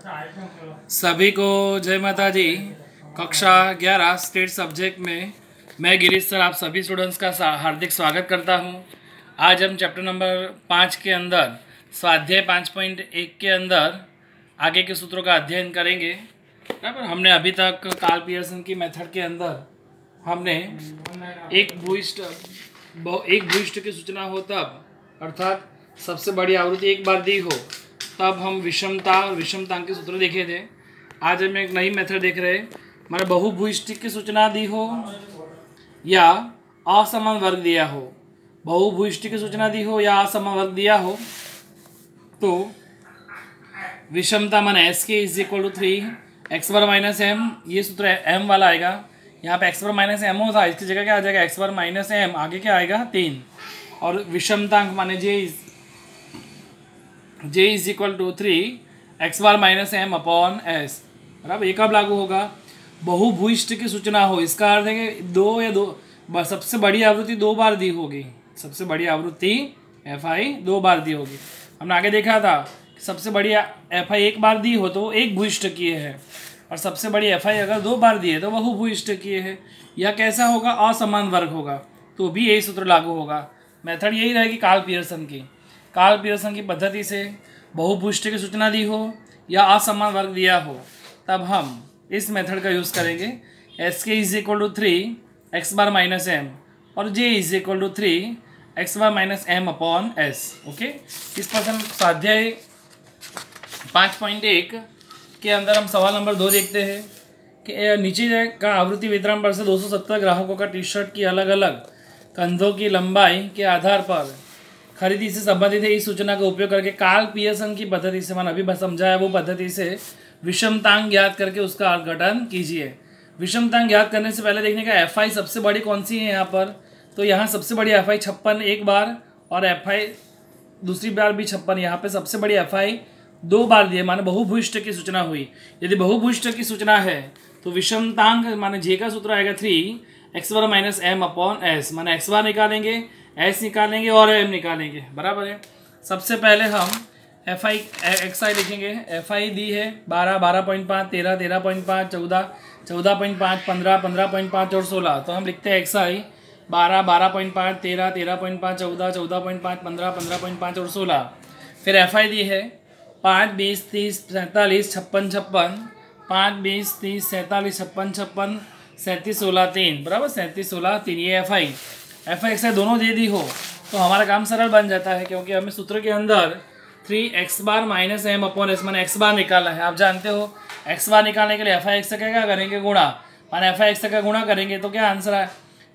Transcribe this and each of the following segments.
सभी को जय माता जी। कक्षा 11 स्टेट सब्जेक्ट में मैं गिरीश सर आप सभी स्टूडेंट्स का हार्दिक स्वागत करता हूं। आज हम चैप्टर नंबर 5 के अंदर स्वाध्याय 5.1 के अंदर आगे के सूत्रों का अध्ययन करेंगे। बराबर, हमने अभी तक कार्ल पियर्सन की मेथड के अंदर हमने एक भूयिष्ठ की सूचना हो तब, अर्थात सबसे बड़ी आवृत्ति एक बार दी हो तब हम विषमता और विषमतांक के सूत्र देखे थे। आज हम एक नई मेथड देख रहे हैं। हमारे बहुभुयिष्ठ की सूचना दी हो या असमान वर्ग दिया हो, बहुभुयिष्ठ की सूचना दी हो या असमान वर्ग दिया हो तो विषमता माने S K is equal to 3 X bar minus M, ये सूत्र एम वाला आएगा। यहाँ पे एक्स वर माइनस एम होता, इसकी जगह क्या आ जाएगा एक्स वर माइनस एम, आगे क्या आएगा 3। और विषमतांक माने J is equal to 3 X bar minus M upon S. बराबर, ये कब लागू होगा? बहुभुयिष्ठ की सूचना हो, इसका अर्थ है कि सबसे बड़ी आवृत्ति 2 बार दी होगी। सबसे बड़ी आवृत्ति एफ आई 2 बार दी होगी। हमने आगे देखा था कि सबसे बड़ी एफ आई 1 बार दी हो तो वो एक भूयिष्ठ की है, और सबसे बड़ी एफ आई अगर 2 बार दी है तो बहुभुयिष्ठ की है। यह कैसा होगा? असमान वर्ग होगा, तो भी यही सूत्र लागू होगा। मेथड यही रहेगी कार्ल पियर्सन की पद्धति से बहुभुयिष्ठ की सूचना दी हो या असमान वर्ग दिया हो तब हम इस मेथड का यूज़ करेंगे। S K is equal to 3 X bar minus M और J is equal to 3 X bar minus M upon S. Okay, इस पर हम स्वाध्याय 5.1 के अंदर हम सवाल नंबर 2 देखते हैं कि नीचे का आवृत्ति वितरण पर से 270 ग्राहकों का टी शर्ट की अलग अलग कंधों की लंबाई के आधार पर खरीदी से संबंधित है। इस सूचना का उपयोग करके कार्ल पियर्सन की पद्धति से, मैंने अभी समझाया वो पद्धति से विषमतांक ज्ञात करके उसका अर्थघटन कीजिए। विषमतांक ज्ञात करने से पहले देखने का एफ आई सबसे बड़ी कौन सी है यहाँ पर, तो यहाँ सबसे बड़ी एफ आई 56 एक बार और एफ आई दूसरी बार भी 56। यहाँ पे सबसे बड़ी एफ आई 2 बार दी है, माने बहुभुयिष्ठ की सूचना हुई। यदि बहुभुयिष्ठ की सूचना है तो विषमतांक माने जे का सूत्र आएगा 3 X bar minus M upon S, माने एक्स बार निकालेंगे, एस निकालेंगे और एम निकालेंगे। बराबर है। सबसे पहले हम एफ आई एक्स आई लिखेंगे। एफ आई दी है 12, 12.5, 13, 13.5, 14, 14.5, 15, 15.5 और 16। तो हम लिखते हैं एक्स आई 12, 12.5, 13, 13.5, 14, 14.5, 15, 15.5 और 16। फिर एफ आई दी है 5, 20, 30, 47, 56, 56, 5, 20, 30, 47, 56, 56, 37, 16, 3। बराबर, 37, 16, 3 ये एफ आई एक्स आई दोनों दे दी हो तो हमारा काम सरल बन जाता है, क्योंकि हमें सूत्र के अंदर 3 X bar minus M upon S माने एक्स बार निकालना है। आप जानते हो एक्स बार निकालने के लिए एफ आई एक्स का क्या करेंगे? गुणा, माने एफ आई एक्स का गुणा करेंगे तो क्या आंसर है?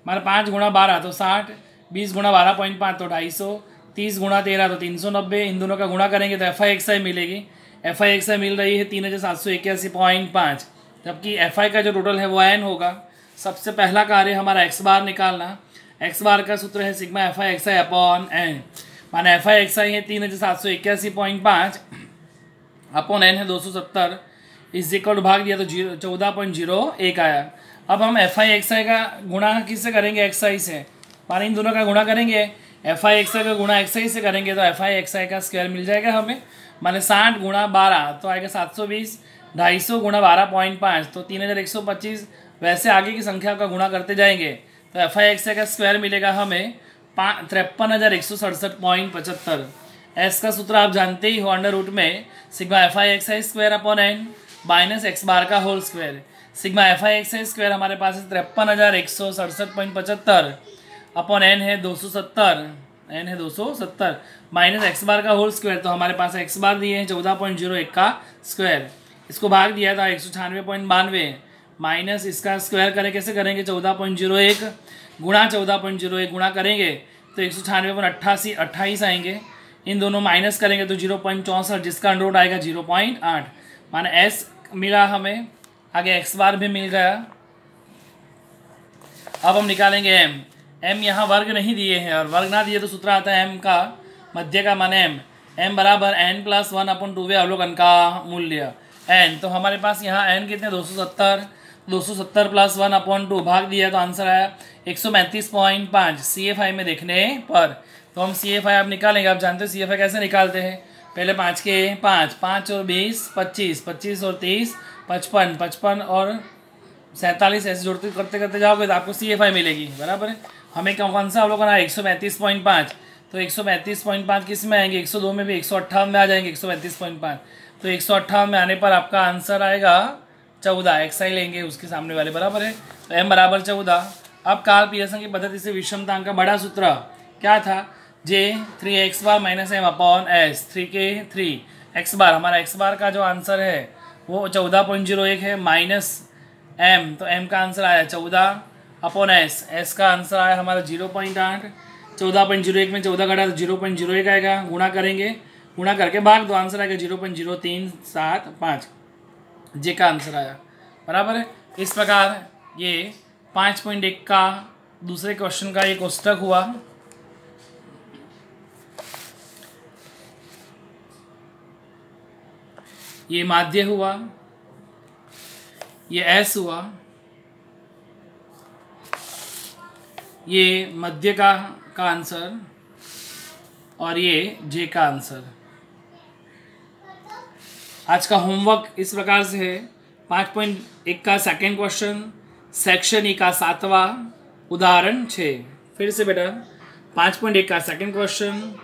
माने 5 गुणा 12 तो 60, 20 गुणा 12.5 तो 250, 30 गुणा 13 तो 390। इन दोनों का गुणा करेंगे तो एफ आई एक्स आई मिलेगी। एफ आई एक्स आई मिल रही है 3781.5, जबकि एफ आई का जो टोटल है वो एन होगा। सबसे पहला कार्य हमारा एक्स बार निकालना। एक्स बार का सूत्र है sigma F I X I upon N, माने एफ आई एक्स आई है 3781.5 अपॉन एन है 270, इस इक्वल टू भाग दिया तो 14.01 आया। अब हम एफ आई एक्स आई का गुणा किससे करेंगे? एक्स आई से, माने इन दोनों का गुणा करेंगे। एफ आई एक्स आई का गुणा एक्स आई से करेंगे तो एफ आई एक्स आई का स्क्वायर मिल जाएगा हमें, माने 60 गुणा 12 तो आएगा 720, 250 गुणा 12.5 तो 3125। वैसे आगे की संख्या का गुणा करते जाएंगे तो एफ आई एक्स आई का स्क्वायर मिलेगा हमें 53,167.75। एस का सूत्र आप जानते ही हो, अंडर रूट में sigma F I X I square upon N minus X bar का whole square. Sigma F I X I square हमारे पास है 53,167.75 अपॉन एन है 270 माइनस एक्स बार का होल स्क्वायर। तो हमारे पास एक्स बार दिए हैं 14.01 का स्क्वायर, इसको भाग दिया था 196.92 माइनस इसका स्क्वायर करें, कैसे करेंगे? 14.01 गुणा 14.01 गुणा करेंगे तो 196.28 आएंगे। इन दोनों माइनस करेंगे तो 0.64, जिसका अंडर रूट आएगा 0.8, माने एस मिला हमें, आगे एक्स बार भी मिल गया। अब हम निकालेंगे एम। एम यहाँ वर्ग नहीं दिए हैं, और वर्ग ना दिए तो सूत्र आता है एम का मध्य का मान एम बराबर n + 1/2 अवलोकन का मूल्य n। तो हमारे पास यहाँ n कितने 270 + 1/2 भाग दिया तो आंसर आया 135.5 CFI में देखने पर। तो हम CFI आप निकालेंगे। आप जानते हो CFI कैसे निकालते हैं, पहले 5 के 5, 5 और 20 25, 25 और 30 55, 55 और 47, ऐसे जोड़ते करते करते जाओगे तो आपको CFI मिलेगी, बराबर है। हमें कौन सा अवलोकन है 132.5, तो 132.5 किस में आएंगे, 102 में भी 158 में आ जाएंगे 132.5, तो 158 में आने पर आपका आंसर आएगा 14, XI लेंगे उसके सामने वाले, बराबर है। तो M बराबर 14। अब कार्ल पियर्सन की पद्धति से विषमतांक का बड़ा सूत्र क्या था, J 3x बार माइनस M अपॉन S 3 के 3 x बार, हमारा x बार का जो आंसर है वो 14.01 है, माइनस M, तो M का आंसर आया 14 अपॉन S का आंसर आया हमारा 0.8, 14.01 में 14 घटा तो 0.01 आएगा, गुणा करेंगे, गुणा करके भाग दो, आंसर आएगा 0.0375, J का आंसर आया, बराबर है। इस प्रकार ये 5.1 का दूसरे क्वेश्चन का ये कोष्टक हुआ। ये माध्य हुआ, ये S हुआ, ये मध्य का आंसर और ये J का आंसर। आज का होमवर्क इस प्रकार से है। 5.1 का सेकंड क्वेश्चन, सेक्शन E का 7वां, उदाहरण 6। फिर से बेटा 5.1 का सेकंड क्वेश्चन,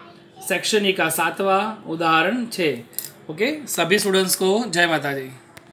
सेक्शन E का 7वां, उदाहरण 6। ओके, सभी स्टूडेंट्स को जय माता दी।